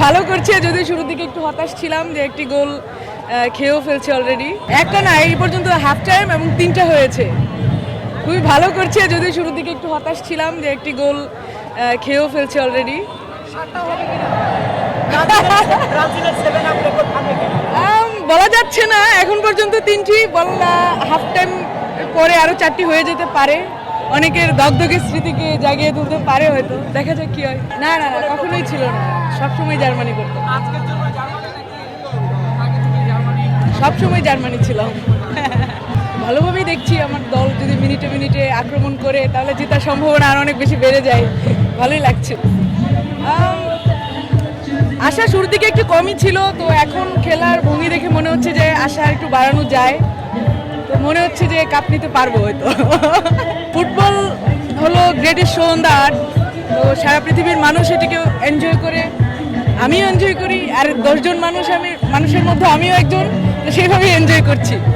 ভালো করছে, যদিও শুরুর দিকে একটু হতাশ ছিলাম যে একটি গোল খেয়েও ফেলছে অলরেডি। একটা না, এই পর্যন্ত হাফ টাইম এবং 3টা হয়েছে। খুবই ভালো করছে, যদিও শুরুর দিকে একটু হতাশ ছিলাম যে একটি গোল খেয়েও ফেলছে অলরেডি। বলা যাচ্ছে না, এখন পর্যন্ত 3টি বলা, হাফ টাইম পরে আরো 4টি হয়ে যেতে পারে। অনেকের দগদগে স্মৃতিকে জাগিয়ে তুলতে পারে, হয়তো দেখা যাক কি হয়। না না না, কখনোই ছিল না, সবসময় জার্মানি করতো, সবসময় জার্মানি ছিলাম। ভালোভাবেই দেখছি আমার দল যদি মিনিটে মিনিটে আক্রমণ করে তাহলে জেতার সম্ভাবনা আরো অনেক বেশি বেড়ে যায়। ভালোই লাগছে। আশা শুরুর দিকে একটু কমই ছিল, তো এখন খেলার ভঙ্গি দেখে মনে হচ্ছে যে আশা একটু বাড়ানো যায়। তো মনে হচ্ছে যে কাপ নিতে পারবো হয়তো। ফুটবল হলো greatest show on the earth, তো সারা পৃথিবীর মানুষ এটাকে এনজয় করে, আমিও এনজয় করি, আর 10 জন মানুষের মধ্যে আমিও একজন, তো সেইভাবেই এনজয় করছি।